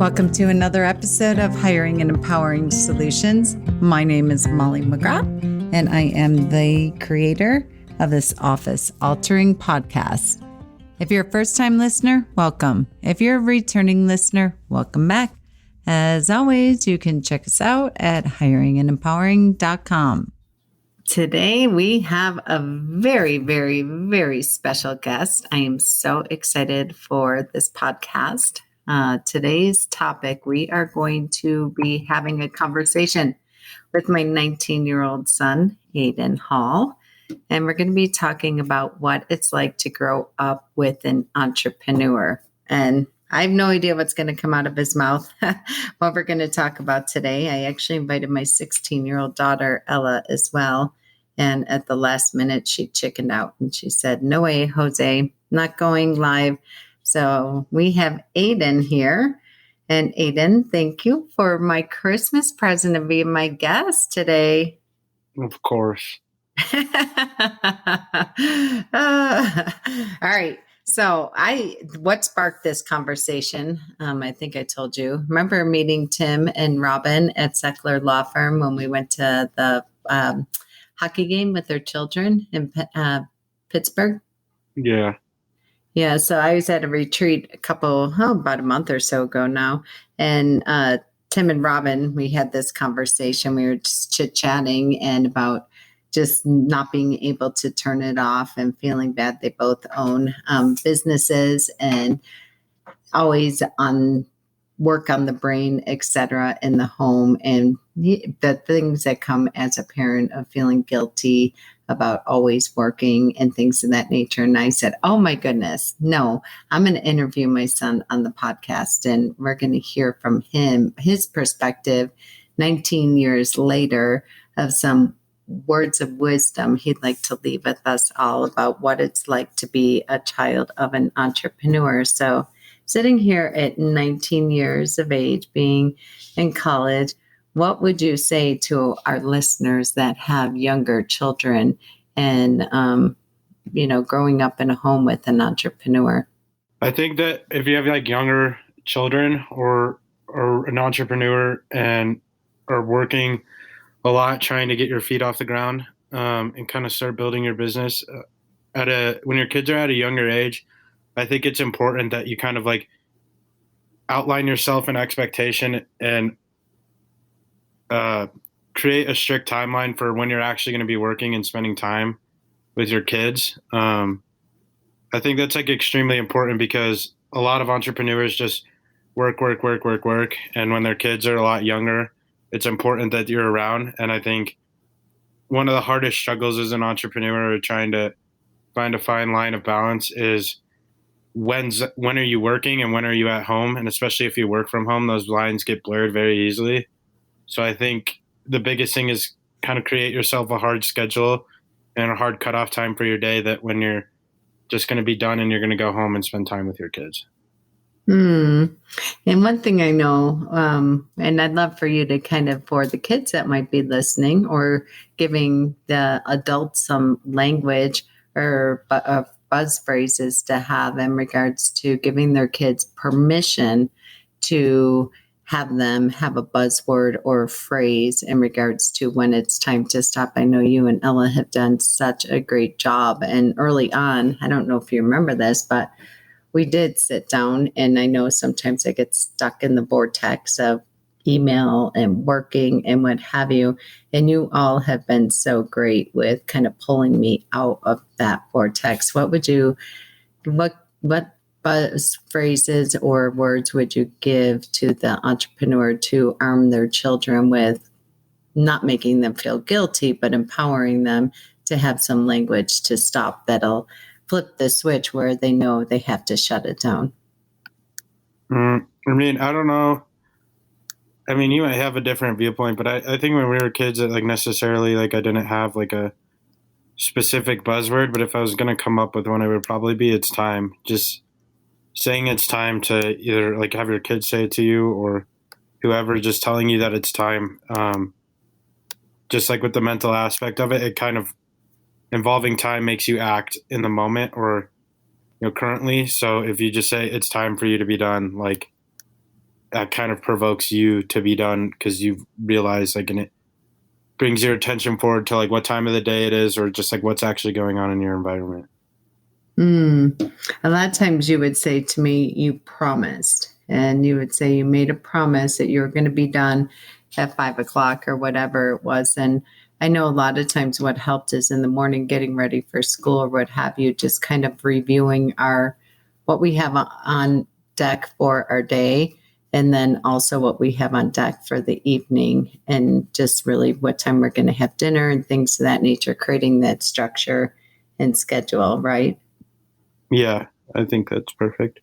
Welcome to another episode of Hiring and Empowering Solutions. My name is Molly McGrath, and I am the creator of this office-altering podcast. If you're a first-time listener, welcome. If you're a returning listener, welcome back. As always, you can check us out at hiringandempowering.com. Today, we have a very, very, very special guest. I am so excited for this podcast. Today's topic, we are going to be having a conversation with my 19-year-old son, Aidan Hall, and we're going to be talking about what it's like to grow up with an entrepreneur. And I have no idea what's going to come out of his mouth, what we're going to talk about today. I actually invited my 16-year-old daughter, Ella, as well. And at the last minute, she chickened out and she said, "No way, Jose, not going live." So we have Aidan here. And Aidan, thank you for my Christmas present of being my guest today. Of course. All right. So what sparked this conversation? I think I told you. Remember meeting Tim and Robin at Seckler Law Firm when we went to the hockey game with their children in Pittsburgh? Yeah. Yeah, so I was at a retreat about a month or so ago now. And Tim and Robin, we had this conversation. We were just chit-chatting and about just not being able to turn it off and feeling bad. They both own businesses and always on work on the brain, et cetera, in the home. And the things that come as a parent of feeling guilty about always working and things of that nature. And I said, oh my goodness, no, I'm going to interview my son on the podcast and we're going to hear from him, his perspective 19 years later of some words of wisdom he'd like to leave with us all about what it's like to be a child of an entrepreneur. So sitting here at 19 years of age, being in college, what would you say to our listeners that have younger children and, growing up in a home with an entrepreneur? I think that if you have like younger children or an entrepreneur and are working a lot, trying to get your feet off the ground and kind of start building your business when your kids are at a younger age, I think it's important that you kind of like outline yourself an expectation and create a strict timeline for when you're actually going to be working and spending time with your kids. I think that's like extremely important because a lot of entrepreneurs just work. And when their kids are a lot younger, it's important that you're around. And I think one of the hardest struggles as an entrepreneur trying to find a fine line of balance is when are you working and when are you at home? And especially if you work from home, those lines get blurred very easily. So I think the biggest thing is kind of create yourself a hard schedule and a hard cutoff time for your day that when you're just going to be done and you're going to go home and spend time with your kids. And one thing I know, and I'd love for you to kind of, for the kids that might be listening or giving the adults some language or buzz phrases to have in regards to giving their kids permission to have them have a buzzword or a phrase in regards to when it's time to stop. I know you and Ella have done such a great job. And early on, I don't know if you remember this, but we did sit down, and I know sometimes I get stuck in the vortex of email and working and what have you. And you all have been so great with kind of pulling me out of that vortex. What buzz phrases or words would you give to the entrepreneur to arm their children with, not making them feel guilty, but empowering them to have some language to stop that'll flip the switch where they know they have to shut it down? I don't know. You might have a different viewpoint, but I think when we were kids, that like necessarily like I didn't have like a specific buzzword, but if I was going to come up with one, it would probably be "it's time." Just saying it's time to either like have your kids say it to you or whoever, just telling you that it's time. Just like with the mental aspect of it, it kind of involving time makes you act in the moment or currently. So if you just say it's time for you to be done, like that kind of provokes you to be done because you've realized like, and it brings your attention forward to like what time of the day it is or just like what's actually going on in your environment. Mm. A lot of times you would say to me, you promised, and you would say you made a promise that you were going to be done at 5 o'clock or whatever it was. And I know a lot of times what helped is in the morning getting ready for school or what have you, just kind of reviewing what we have on deck for our day. And then also what we have on deck for the evening, and just really what time we're going to have dinner and things of that nature, creating that structure and schedule, right? Yeah, I think that's perfect.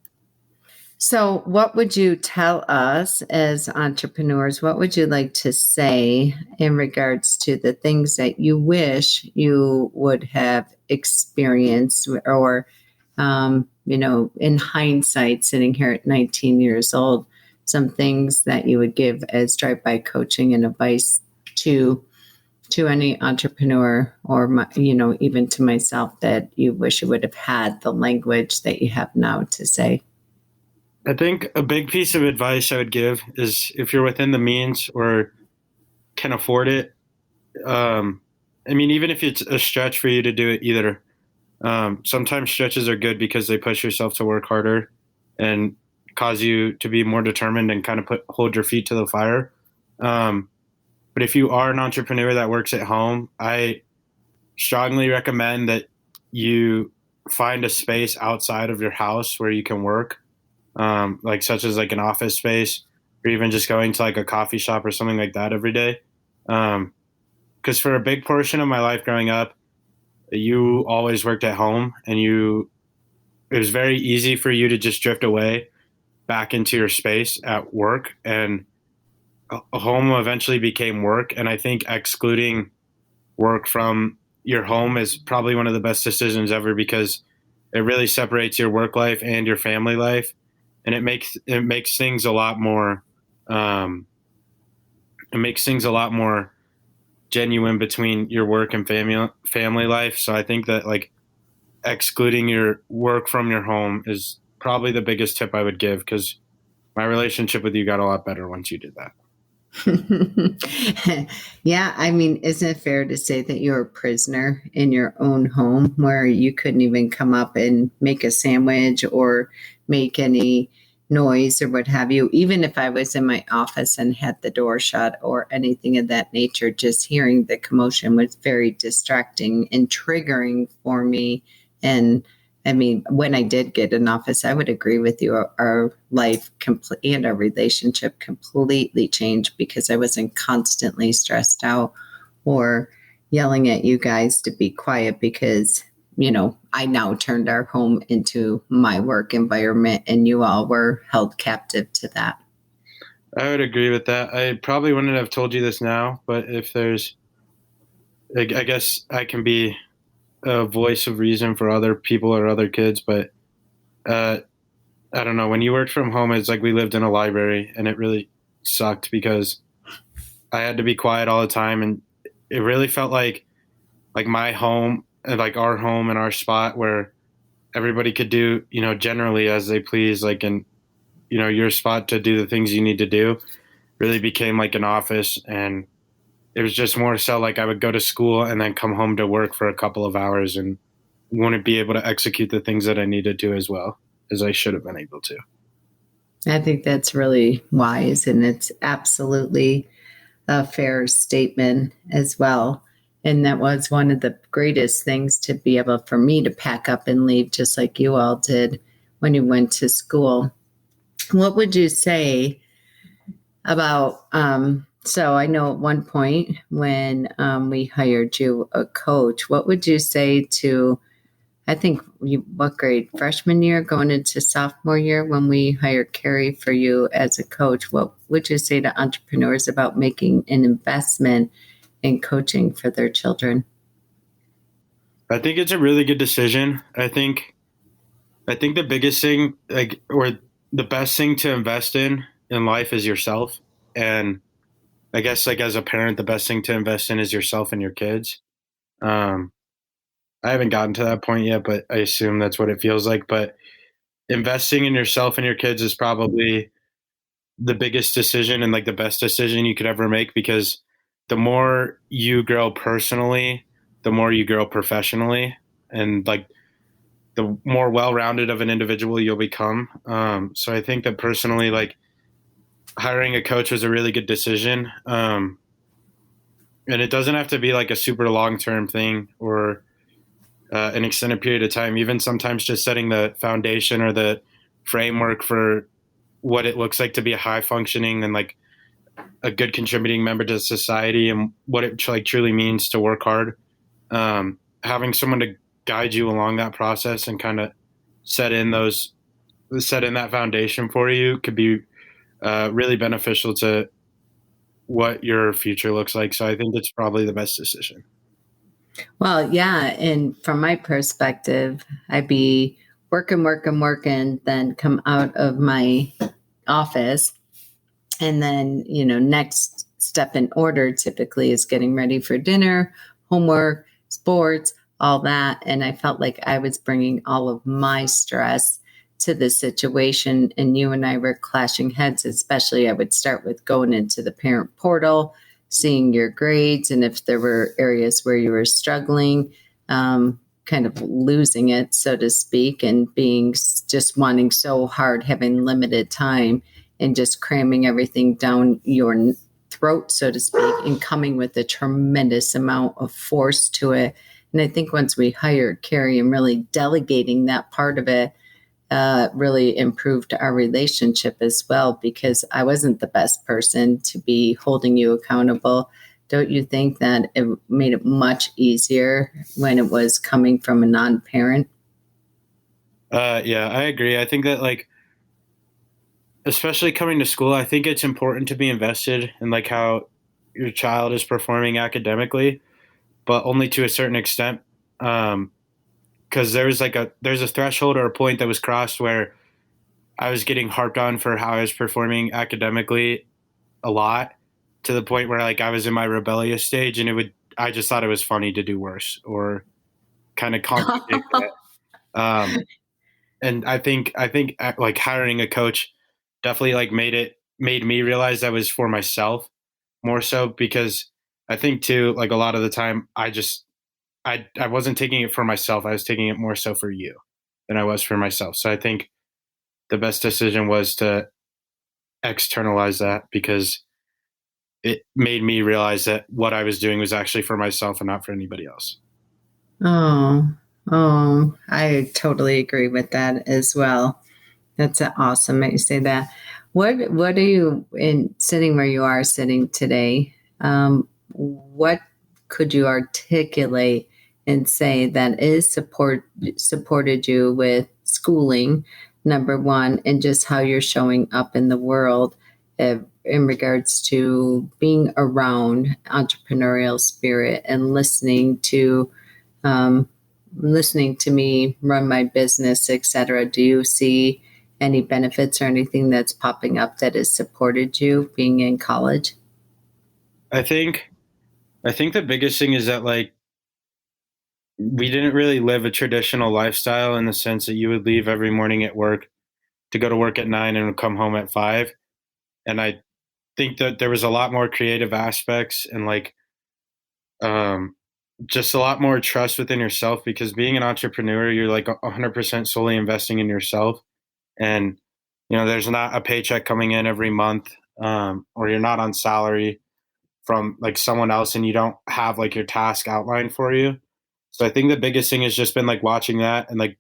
So, what would you tell us as entrepreneurs? What would you like to say in regards to the things that you wish you would have experienced, or, in hindsight, sitting here at 19 years old, some things that you would give as drive-by coaching and advice to any entrepreneur, or even to myself, that you wish you would have had the language that you have now to say? I think a big piece of advice I would give is if you're within the means or can afford it. Um, I mean, even if it's a stretch for you to do it either, sometimes stretches are good because they push yourself to work harder and cause you to be more determined and kind of hold your feet to the fire. Um, but if you are an entrepreneur that works at home, I strongly recommend that you find a space outside of your house where you can work, like such as like an office space, or even just going to like a coffee shop or something like that every day. Because for a big portion of my life growing up, you always worked at home, and it was very easy for you to just drift away back into your space at work, and a home eventually became work. And I think excluding work from your home is probably one of the best decisions ever because it really separates your work life and your family life, and it makes things a lot more um, it makes things a lot more genuine between your work and family life. So I think that like excluding your work from your home is probably the biggest tip I would give because my relationship with you got a lot better once you did that. Yeah, I mean, isn't it fair to say that you're a prisoner in your own home where you couldn't even come up and make a sandwich or make any noise or what have you? Even if I was in my office and had the door shut or anything of that nature, just hearing the commotion was very distracting and triggering for me. And I mean, when I did get an office, I would agree with you. Our life and our relationship completely changed because I wasn't constantly stressed out or yelling at you guys to be quiet because, I now turned our home into my work environment and you all were held captive to that. I would agree with that. I probably wouldn't have told you this now, but if there's, I guess I can be a voice of reason for other people or other kids, but uh, I don't know. When you worked from home, it's like we lived in a library, and it really sucked because I had to be quiet all the time, and it really felt like my home, like our home and our spot where everybody could do, generally as they please, like, and your spot to do the things you need to do really became like an office. And it was just more so like I would go to school and then come home to work for a couple of hours and wouldn't be able to execute the things that I needed to as well as I should have been able to. I think that's really wise, and it's absolutely a fair statement as well. And that was one of the greatest things, to be able for me to pack up and leave, just like you all did when you went to school. What would you say about, so I know at one point when we hired you a coach, what would you say to, I think what grade, freshman year going into sophomore year, when we hired Carrie for you as a coach, what would you say to entrepreneurs about making an investment in coaching for their children? I think it's a really good decision. I think the biggest thing, like, or the best thing to invest in life is yourself. And I guess, like, as a parent, the best thing to invest in is yourself and your kids. Um, I haven't gotten to that point yet, but I assume that's what it feels like. But investing in yourself and your kids is probably the biggest decision and like the best decision you could ever make, because the more you grow personally, the more you grow professionally, and like the more well-rounded of an individual you'll become. So I think that personally, like hiring a coach was a really good decision. And it doesn't have to be like a super long-term thing or an extended period of time. Even sometimes just setting the foundation or the framework for what it looks like to be a high functioning and like a good contributing member to society, and what it like truly means to work hard. Having someone to guide you along that process and kind of set in those set in that foundation for you could be really beneficial to what your future looks like. So I think it's probably the best decision. Well, yeah. And from my perspective, I'd be working, working, working, then come out of my office. And then, next step in order typically is getting ready for dinner, homework, sports, all that. And I felt like I was bringing all of my stress to the situation. And you and I were clashing heads, especially I would start with going into the parent portal, seeing your grades, and if there were areas where you were struggling, kind of losing it, so to speak, and being just wanting so hard, having limited time and just cramming everything down your throat, so to speak, and coming with a tremendous amount of force to it. And I think once we hired Carrie and really delegating that part of it, really improved our relationship as well, because I wasn't the best person to be holding you accountable. Don't you think that it made it much easier when it was coming from a non-parent? Yeah, I agree. I think that like, especially coming to school, I think it's important to be invested in like how your child is performing academically, but only to a certain extent. Because there's a threshold or a point that was crossed where I was getting harped on for how I was performing academically a lot, to the point where like I was in my rebellious stage, and I just thought it was funny to do worse or kind of contradict that. And I think like hiring a coach definitely like made me realize that was for myself more so, because I think too, like a lot of the time I wasn't taking it for myself. I was taking it more so for you than I was for myself. So I think the best decision was to externalize that, because it made me realize that what I was doing was actually for myself and not for anybody else. Oh, oh, I totally agree with that as well. That's awesome that you say that. What are you in sitting where you are sitting today? What could you articulate and say that is supported you with schooling, number one, and just how you're showing up in the world in regards to being around entrepreneurial spirit and um, listening to me run my business, etc. Do you see any benefits or anything that's popping up that has supported you being in college? I think I think the biggest thing is that like we didn't really live a traditional lifestyle, in the sense that you would leave every morning at work to go to work at 9 and come home at 5. And I think that there was a lot more creative aspects and like um, just a lot more trust within yourself, because being an entrepreneur, you're like 100% solely investing in yourself. And, there's not a paycheck coming in every month, or you're not on salary from like someone else, and you don't have like your task outlined for you. So I think the biggest thing has just been like watching that and like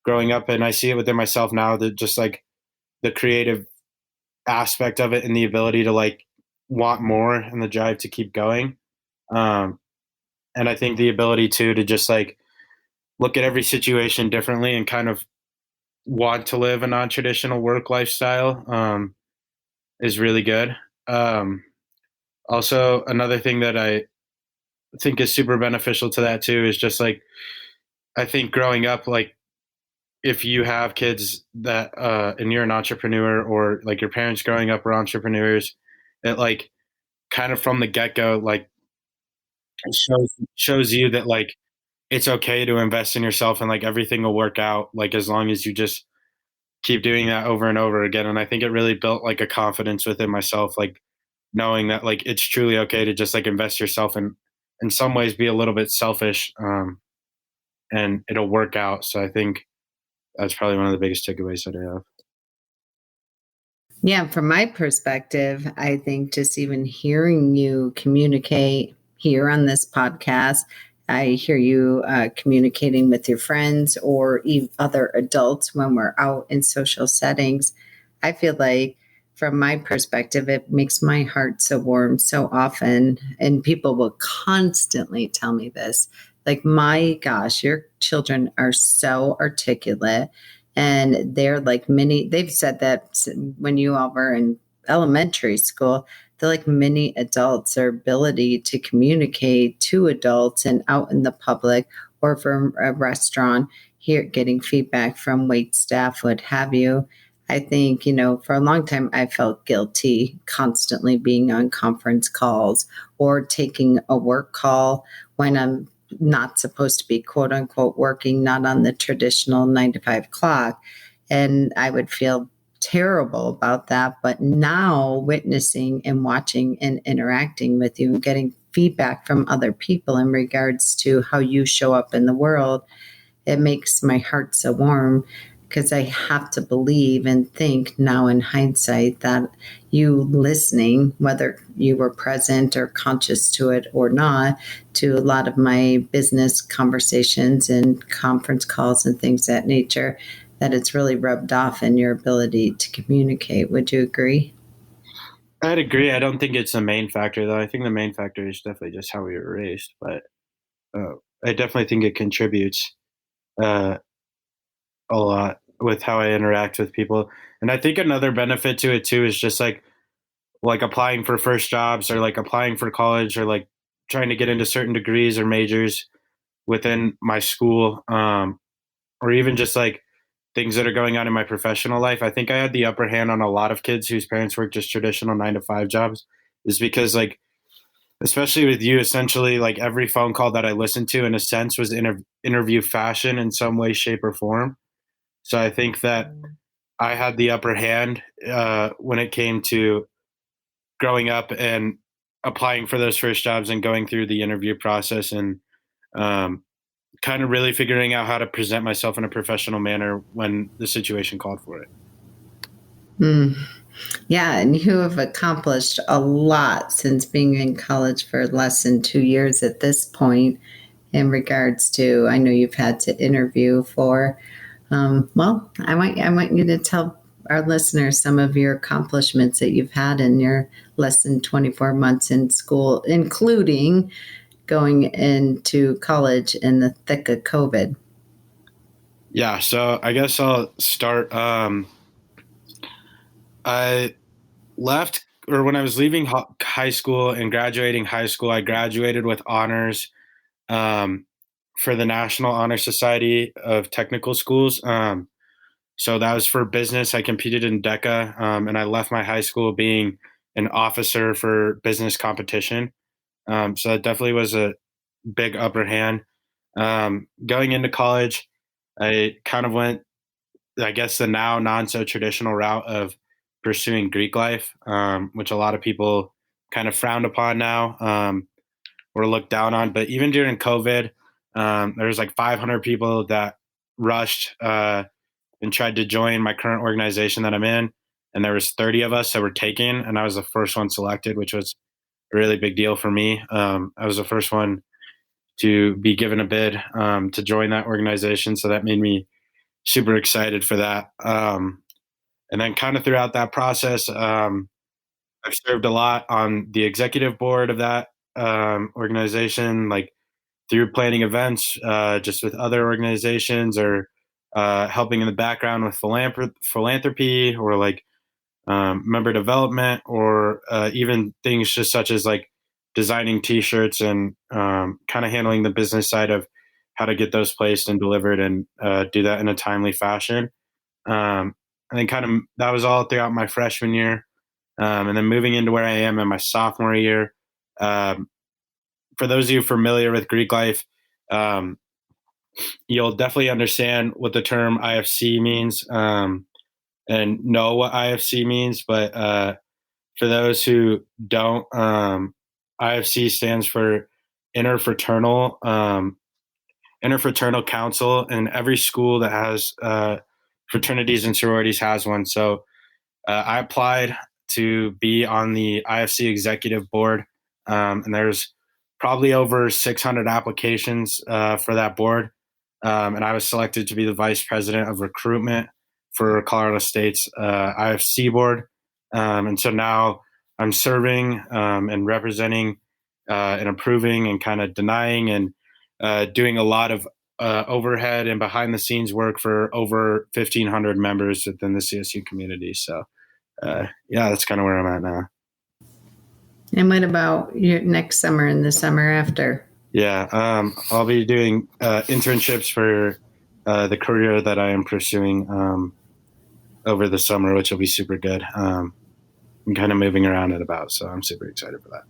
growing up. And I see it within myself now, that just like the creative aspect of it and the ability to like want more and the drive to keep going. Um, and I think the ability to just like look at every situation differently and kind of want to live a non-traditional work lifestyle is really good. Um, Also, another thing that I think is super beneficial to that too is just like I think growing up, like if you have kids that and you're an entrepreneur, or like your parents growing up were entrepreneurs, it like kind of from the get go like shows you that like it's okay to invest in yourself, and like everything will work out, like as long as you just keep doing that over and over again. And I think it really built like a confidence within myself, like knowing that like it's truly okay to just like invest yourself and in some ways be a little bit selfish, and it'll work out. So I think that's probably one of the biggest takeaways that I have. Yeah, from my perspective, I think just even hearing you communicate here on this podcast, I hear you communicating with your friends or even other adults when we're out in social settings. I feel like, from my perspective, it makes my heart so warm so often. And people will constantly tell me this like, my gosh, your children are so articulate and they're like mini, they've said that when you all were in elementary school, they're like mini adults. Their ability to communicate to adults and out in the public or from a restaurant, here getting feedback from wait staff, what have you. I think, for a long time, I felt guilty constantly being on conference calls or taking a work call when I'm not supposed to be quote unquote working, not on the traditional 9 to 5 clock. And I would feel terrible about that. But now witnessing and watching and interacting with you and getting feedback from other people in regards to how you show up in the world, it makes my heart so warm because I have to believe and think now in hindsight that you listening, whether you were present or conscious to it or not, to a lot of my business conversations and conference calls and things of that nature, that it's really rubbed off in your ability to communicate. Would you agree? I'd agree. I don't think it's the main factor, though. I think the main factor is definitely just how we were raised. But uh, I definitely think it contributes uh, a lot with how I interact with people. And I think another benefit to it too is just like applying for first jobs or like applying for college or like trying to get into certain degrees or majors within my school, or even just like things that are going on in my professional life. I think I had the upper hand on a lot of kids whose parents work just traditional 9 to 5 jobs, is because like, especially with you, essentially like every phone call that I listened to in a sense was interview fashion in some way, shape, or form. So I think that I had the upper hand when it came to growing up and applying for those first jobs and going through the interview process and um, kind of really figuring out how to present myself in a professional manner when the situation called for it. Mm. Yeah, and you have accomplished a lot since being in college for less than 2 years at this point. In regards to, I know you've had to interview for. Well, I want you to tell our listeners some of your accomplishments that you've had in your less than 24 months in school, including going into college in the thick of COVID. Yeah, so I guess I'll start. I left, or when I was leaving high school and graduating high school, I graduated with honors um, for the National Honor Society of Technical Schools. So that was for business. I competed in DECA, and I left my high school being an officer for business competition. So that definitely was a big upper hand. Going into college, I kind of went, I guess, the now non so traditional route of pursuing Greek life, which a lot of people kind of frowned upon now, or looked down on. But even during COVID, there was like 500 people that rushed and tried to join my current organization that I'm in, and there was 30 of us that were taken, and I was the first one selected, which was a really big deal for me. I was the first one to be given a bid to join that organization, so that made me super excited for that. And then kind of throughout that process, I've served a lot on the executive board of that organization, like through planning events, just with other organizations, or helping in the background with philanthropy, or like member development, or even things just such as like designing T-shirts and kind of handling the business side of how to get those placed and delivered and do that in a timely fashion. And then kind of that was all throughout my freshman year. And then moving into where I am in my sophomore year. Um, for those of you familiar with Greek life, um, you'll definitely understand what the term IFC means. and know what IFC means, but for those who don't, IFC stands for interfraternal interfraternal council, and every school that has fraternities and sororities has one. So I applied to be on the IFC executive board, and there's probably over 600 applications for that board. And I was selected to be the vice president of recruitment for Colorado State's IFC board. And so now I'm serving and representing and approving and kind of denying and doing a lot of overhead and behind the scenes work for over 1,500 members within the CSU community. So yeah, that's kind of where I'm at now. And what about your next summer and the summer after? Yeah, I'll be doing internships for the career that I am pursuing over the summer, which will be super good. I'm kind of moving around and about, so I'm super excited for that.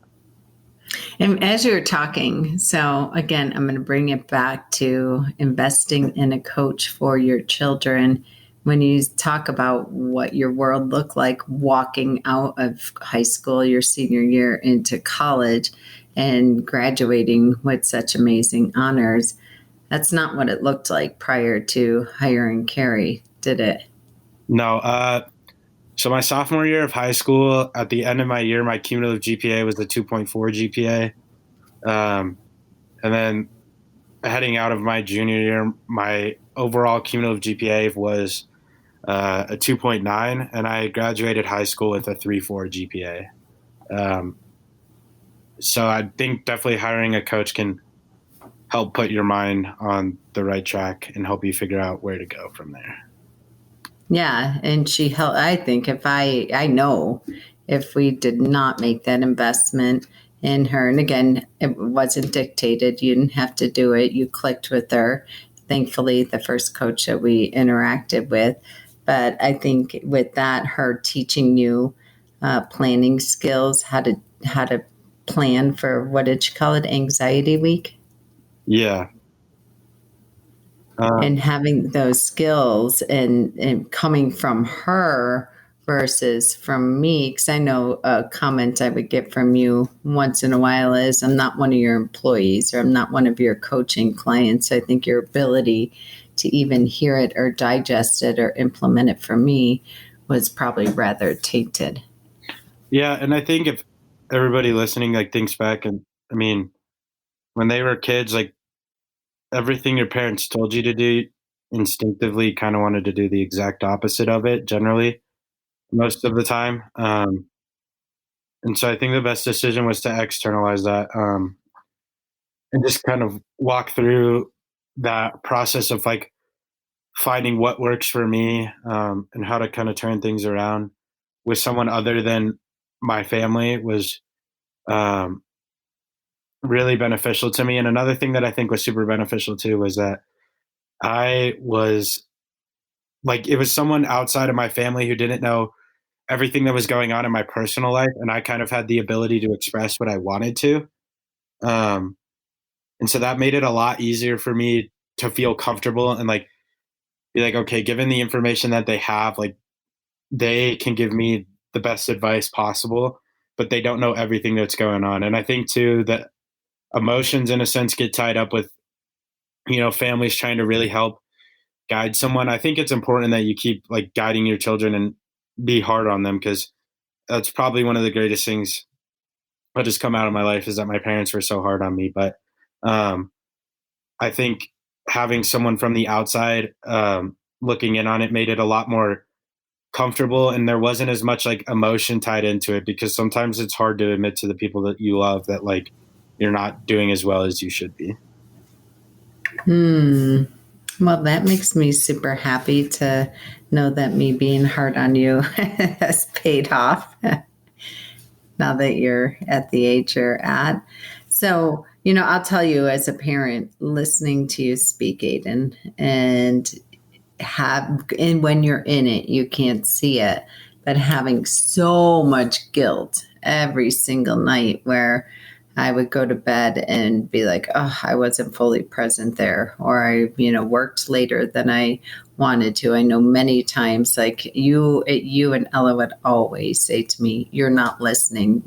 And as you're talking, so again, I'm going to bring it back to investing in a coach for your children. When you talk about what your world looked like walking out of high school, your senior year into college, and graduating with such amazing honors, that's not what it looked like prior to hiring Carrie, did it? No. So my sophomore year of high school, at the end of my year, my cumulative GPA was a 2.4 GPA. And then heading out of my junior year, my overall cumulative GPA was a 2.9, and I graduated high school with a 3.4 GPA. So I think definitely hiring a coach can help put your mind on the right track and help you figure out where to go from there. Yeah, and she helped. I think I know if we did not make that investment in her, and again, it wasn't dictated. You didn't have to do it. You clicked with her. Thankfully, the first coach that we interacted with. But I think with that, her teaching you planning skills, how to plan for, what did you call it, anxiety week? Yeah. And having those skills and coming from her versus from me, because I know a comment I would get from you once in a while is, I'm not one of your employees, or I'm not one of your coaching clients. I think your ability to even hear it or digest it or implement it for me was probably rather tainted. Yeah, and I think if everybody listening thinks back, and I mean, when they were kids, everything your parents told you to do, instinctively kind of wanted to do the exact opposite of it generally most of the time. And so I think the best decision was to externalize that and just kind of walk through that process of finding what works for me and how to kind of turn things around with someone other than my family was really beneficial to me. And another thing that I think was super beneficial too was that I was it was someone outside of my family who didn't know everything that was going on in my personal life, and I kind of had the ability to express what I wanted to. And so that made it a lot easier for me to feel comfortable and be okay, given the information that they have, they can give me the best advice possible, but they don't know everything that's going on. And I think too that emotions in a sense get tied up with, families trying to really help guide someone. I think it's important that you keep guiding your children and be hard on them, because that's probably one of the greatest things that has come out of my life is that my parents were so hard on me. But I think having someone from the outside looking in on it made it a lot more comfortable, and there wasn't as much emotion tied into it, because sometimes it's hard to admit to the people that you love that you're not doing as well as you should be. Well, that makes me super happy to know that me being hard on you has paid off now that you're at the age you're at. So, I'll tell you, as a parent listening to you speak, Aidan, and when you're in it, you can't see it, but having so much guilt every single night where I would go to bed and be like, oh, I wasn't fully present there, or I, worked later than I wanted to. I know many times, like you and Ella would always say to me, you're not listening,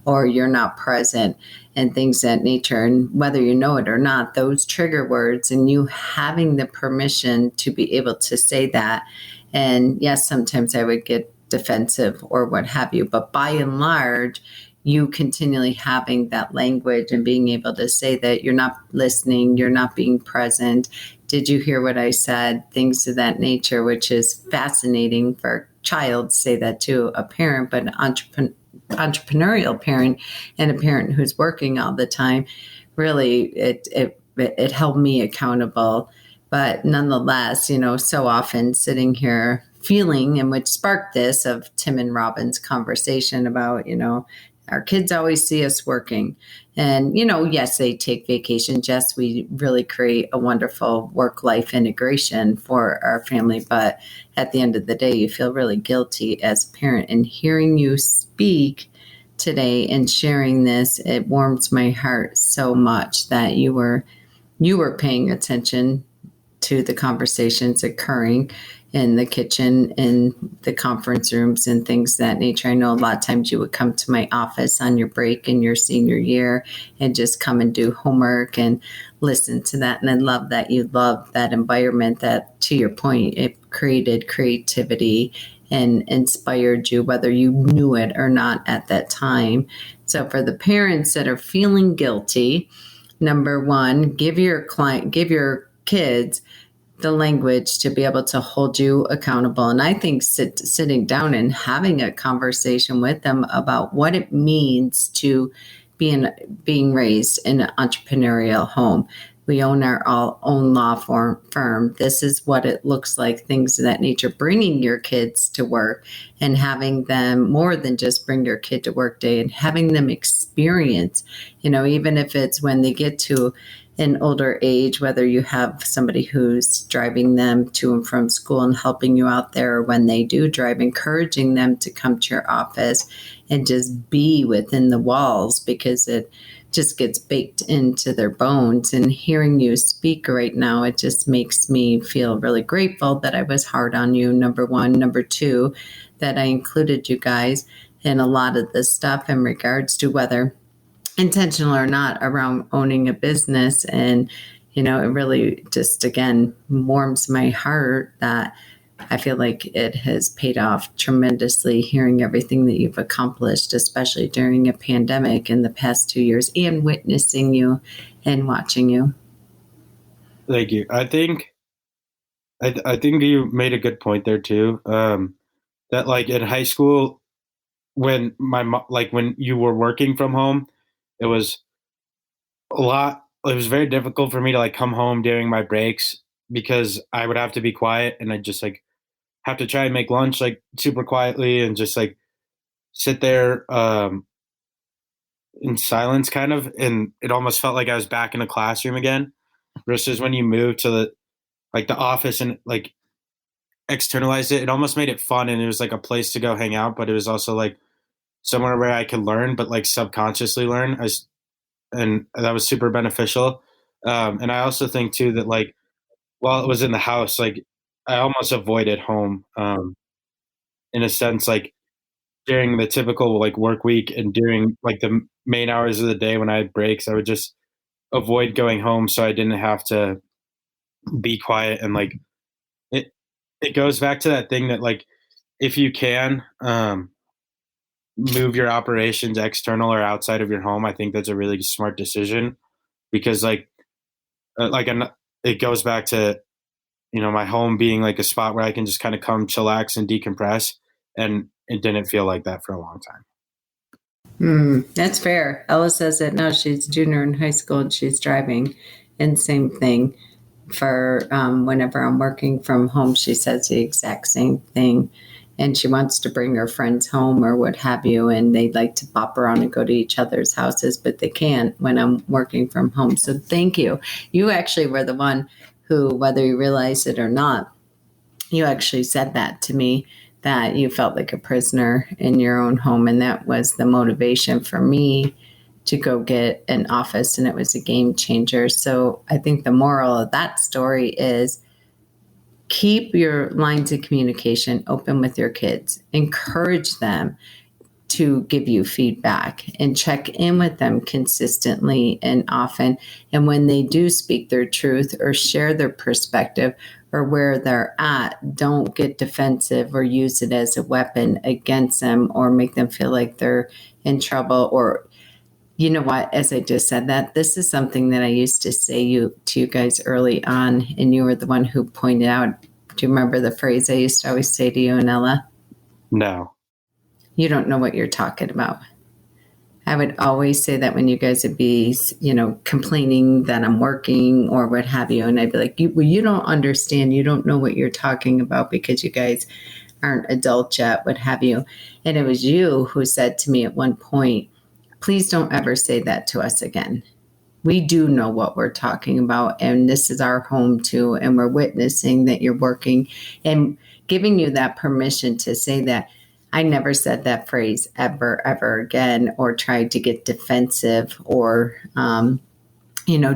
or you're not present, and things of that nature. And whether you know it or not, those trigger words, and you having the permission to be able to say that. And yes, sometimes I would get defensive or what have you, but by and large, you continually having that language and being able to say that you're not listening, you're not being present. Did you hear what I said? Things of that nature, which is fascinating for a child to say that to a parent, but an entrepreneurial parent and a parent who's working all the time, really, it held me accountable. But nonetheless, so often sitting here feeling, and which sparked this of Tim and Robin's conversation about, our kids always see us working. And, yes, they take vacations. Yes, we really create a wonderful work-life integration for our family. But at the end of the day, you feel really guilty as a parent. And hearing you speak today and sharing this, it warms my heart so much that you were paying attention to the conversations occurring in the kitchen, in the conference rooms, and things of that nature. I know a lot of times you would come to my office on your break in your senior year and just come and do homework and listen to that. And I love that you love that environment that, to your point, it created creativity and inspired you, whether you knew it or not at that time. So for the parents that are feeling guilty, number one, give your kids the language to be able to hold you accountable. And I think sitting down and having a conversation with them about what it means to being raised in an entrepreneurial home. We own our own law firm. This is what it looks like, things of that nature, bringing your kids to work and having them more than just bring your kid to work day, and having them experience, even if it's when they get to an older age, whether you have somebody who's driving them to and from school and helping you out there, or when they do drive, encouraging them to come to your office and just be within the walls, because it just gets baked into their bones. And hearing you speak right now, it just makes me feel really grateful that I was hard on you, number one. Number two, that I included you guys in a lot of this stuff in regards to whether intentional or not around owning a business. And, it really just, again, warms my heart that I feel like it has paid off tremendously, hearing everything that you've accomplished, especially during a pandemic in the past 2 years, and witnessing you and watching you. Thank you. I think you made a good point there too. That like in high school, when when you were working from home, it was it was very difficult for me to like come home during my breaks, because I would have to be quiet, and I just like have to try and make lunch like super quietly and just like sit there in silence kind of, and it almost felt like I was back in a classroom again, versus when you move to the office and like externalize it, it almost made it fun, and it was like a place to go hang out, but it was also like somewhere where I could learn, but like subconsciously learn. And that was super beneficial. And I also think too that like while it was in the house, like I almost avoided home, in a sense, like during the typical like work week and during like the main hours of the day when I had breaks, I would just avoid going home so I didn't have to be quiet. And like it it goes back to that thing that like if you can move your operations external or outside of your home, I think that's a really smart decision, because it goes back to my home being like a spot where I can just kind of come chillax and decompress, and it didn't feel like that for a long time. That's fair. Ella says that now she's junior in high school and she's driving, and same thing for whenever I'm working from home, she says the exact same thing. And she wants to bring her friends home or what have you, and they'd like to bop around and go to each other's houses, but they can't when I'm working from home. So thank you. You actually were the one who, whether you realize it or not, you actually said that to me, that you felt like a prisoner in your own home. And that was the motivation for me to go get an office, and it was a game changer. So I think the moral of that story is keep your lines of communication open with your kids. Encourage them to give you feedback and check in with them consistently and often. And when they do speak their truth or share their perspective or where they're at, don't get defensive or use it as a weapon against them or make them feel like they're in trouble. Or, you know what, as I just said that, this is something that I used to say to you guys early on, and you were the one who pointed out. Do you remember the phrase I used to always say to you and Ella? No. You don't know what you're talking about. I would always say that when you guys would be, complaining that I'm working or what have you. And I'd be like, you don't understand. You don't know what you're talking about because you guys aren't adult yet, what have you. And it was you who said to me at one point, please don't ever say that to us again. We do know what we're talking about. And this is our home too. And we're witnessing that you're working and giving you that permission to say that. I never said that phrase ever again, or tried to get defensive or,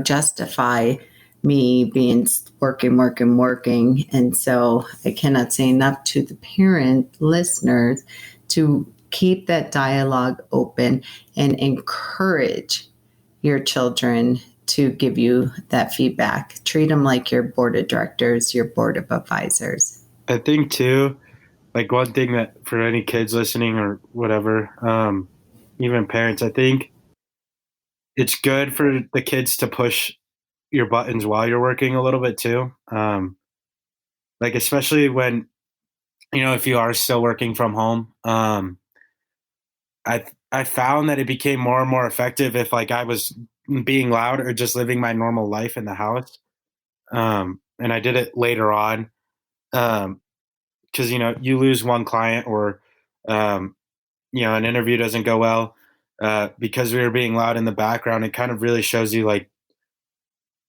justify me being working. And so I cannot say enough to the parent listeners to keep that dialogue open and encourage your children to give you that feedback. Treat them like your board of directors, your board of advisors. I think too, like one thing that for any kids listening or whatever, even parents, I think it's good for the kids to push your buttons while you're working a little bit too. Like especially when, if you are still working from home, I found that it became more and more effective if like I was being loud or just living my normal life in the house. And I did it later on. Because you lose one client or an interview doesn't go well because we were being loud in the background. It kind of really shows you like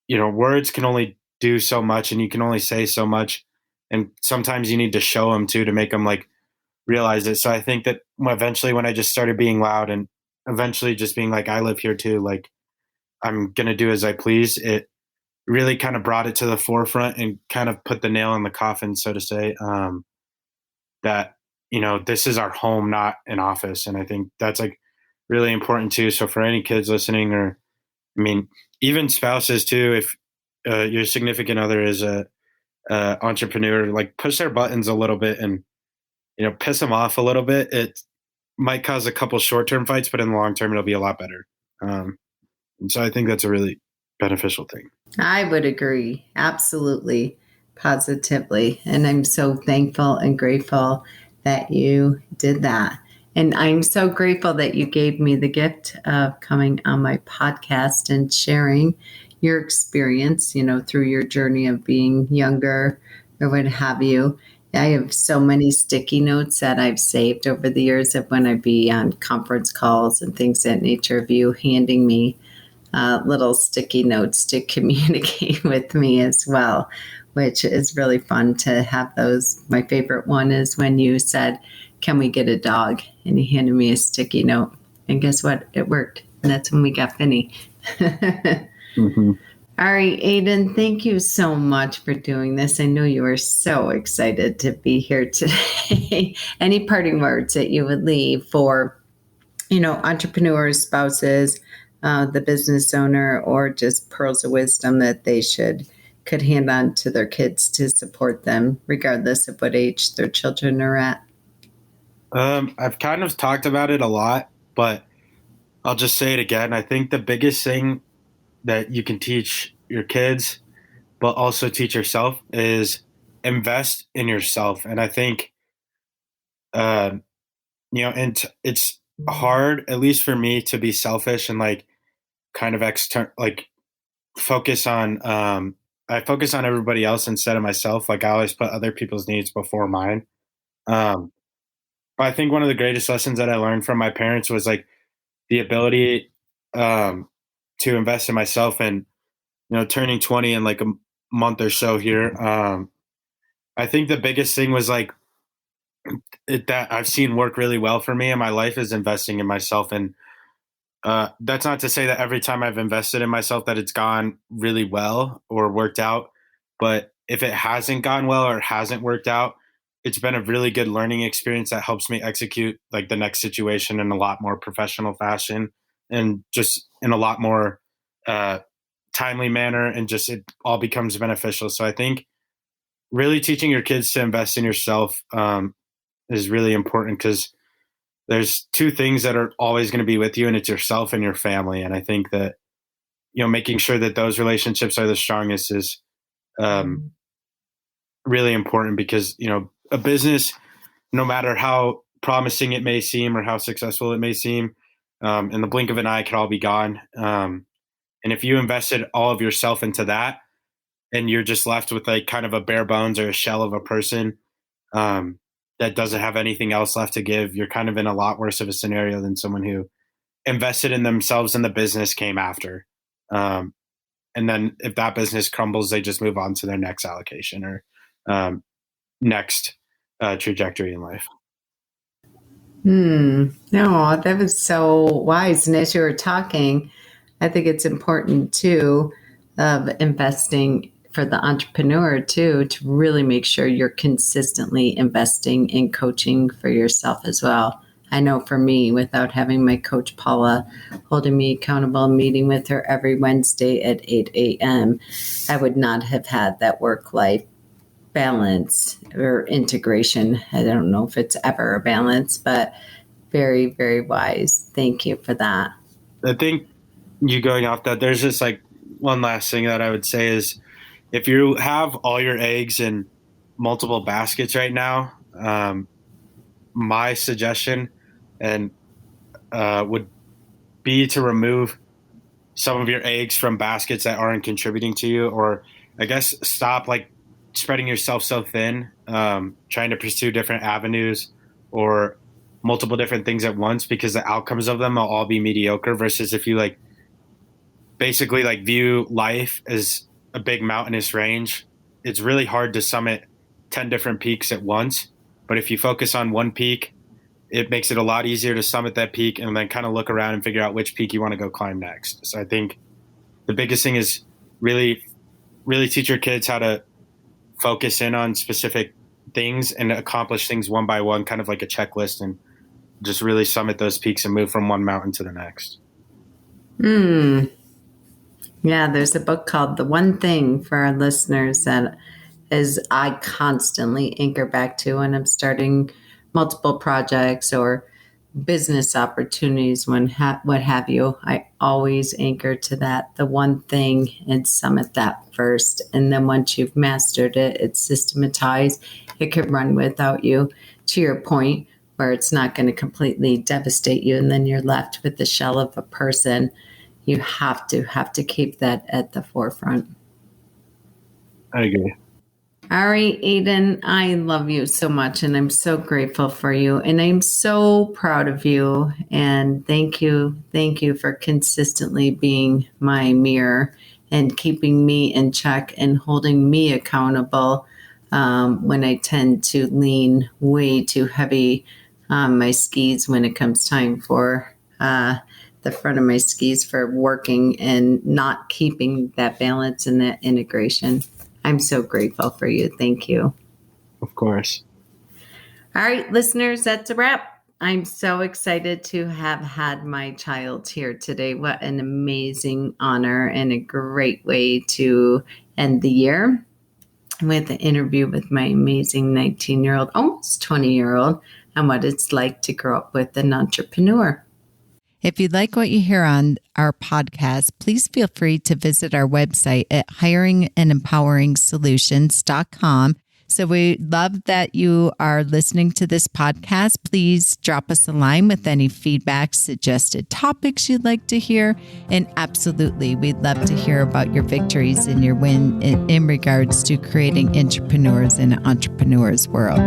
words can only do so much and you can only say so much, and sometimes you need to show them too to make them like realize it. So I think that eventually when I just started being loud and eventually just being like, I live here too, like I'm gonna do as I please, it really kind of brought it to the forefront and kind of put the nail in the coffin, so to say. That this is our home, not an office. And I think that's like really important too. So for any kids listening, or even spouses too, if your significant other is a entrepreneur, like push their buttons a little bit and piss them off a little bit. It might cause a couple short-term fights, but in the long term it'll be a lot better. And so I think that's a really beneficial thing. I would agree. Absolutely. Positively. And I'm so thankful and grateful that you did that. And I'm so grateful that you gave me the gift of coming on my podcast and sharing your experience, through your journey of being younger or what have you. I have so many sticky notes that I've saved over the years of when I'd be on conference calls and things of that nature, of you handing me little sticky notes to communicate with me as well, which is really fun to have those. My favorite one is when you said, can we get a dog? And you handed me a sticky note. And guess what? It worked. And that's when we got Finny. Mm-hmm. All right, Aidan, thank you so much for doing this. I know you were so excited to be here today. Any parting words that you would leave for, entrepreneurs, spouses, the business owner, or just pearls of wisdom that they could hand on to their kids to support them, regardless of what age their children are at? I've kind of talked about it a lot, but I'll just say it again. I think the biggest thing that you can teach your kids, but also teach yourself, is invest in yourself. And I think, it's hard, at least for me, to be selfish and like kind of focus on, I focus on everybody else instead of myself. Like I always put other people's needs before mine. But I think one of the greatest lessons that I learned from my parents was like the ability, to invest in myself. And, turning 20 in like a month or so here. I think the biggest thing was like that I've seen work really well for me in my life is investing in myself. And That's not to say that every time I've invested in myself that it's gone really well or worked out. But if it hasn't gone well or hasn't worked out, it's been a really good learning experience that helps me execute like the next situation in a lot more professional fashion and just in a lot more uh, timely manner, and just it all becomes beneficial. So I think really teaching your kids to invest in yourself is really important, because there's two things that are always going to be with you, and it's yourself and your family. And I think that, making sure that those relationships are the strongest is um, really important, because, a business, no matter how promising it may seem or how successful it may seem, in the blink of an eye, could all be gone. And if you invested all of yourself into that, and you're just left with like kind of a bare bones or a shell of a person that doesn't have anything else left to give, you're kind of in a lot worse of a scenario than someone who invested in themselves and the business came after. And then if that business crumbles, they just move on to their next allocation or next trajectory in life. No, that was so wise. And as you were talking, I think it's important too of investing for the entrepreneur too, to really make sure you're consistently investing in coaching for yourself as well. I know for me, without having my coach Paula holding me accountable, meeting with her every Wednesday at 8 a.m., I would not have had that work-life balance or integration. I don't know if it's ever a balance, but very, very wise. Thank you for that. I think you going off that, there's just like one last thing that I would say is, if you have all your eggs in multiple baskets right now, my suggestion and would be to remove some of your eggs from baskets that aren't contributing to you, or I guess stop like spreading yourself so thin, trying to pursue different avenues or multiple different things at once, because the outcomes of them will all be mediocre. Versus if you like basically like view life as a big mountainous range, it's really hard to summit 10 different peaks at once. But if you focus on one peak, it makes it a lot easier to summit that peak and then kind of look around and figure out which peak you want to go climb next. So I think the biggest thing is really, really teach your kids how to focus in on specific things and accomplish things one by one, kind of like a checklist, and just really summit those peaks and move from one mountain to the next. Yeah, there's a book called The One Thing for our listeners that is I constantly anchor back to when I'm starting multiple projects or business opportunities, what have you. I always anchor to that, the one thing, and summit that first. And then once you've mastered it, it's systematized. It could run without you, to your point, where it's not going to completely devastate you. And then you're left with the shell of a person. You have to keep that at the forefront. I agree. All right, Aidan, I love you so much, and I'm so grateful for you, and I'm so proud of you. And thank you for consistently being my mirror and keeping me in check and holding me accountable when I tend to lean way too heavy on my skis when it comes time for the front of my skis for working and not keeping that balance and that integration. I'm so grateful for you. Thank you. Of course. All right, listeners, that's a wrap. I'm so excited to have had my child here today. What an amazing honor and a great way to end the year with an interview with my amazing 19-year-old, almost 20-year-old, and what it's like to grow up with an entrepreneur. If you like what you hear on our podcast, please feel free to visit our website at hiringandempoweringsolutions.com. So we love that you are listening to this podcast. Please drop us a line with any feedback, suggested topics you'd like to hear. And absolutely, we'd love to hear about your victories and your win in regards to creating entrepreneurs in an entrepreneur's world.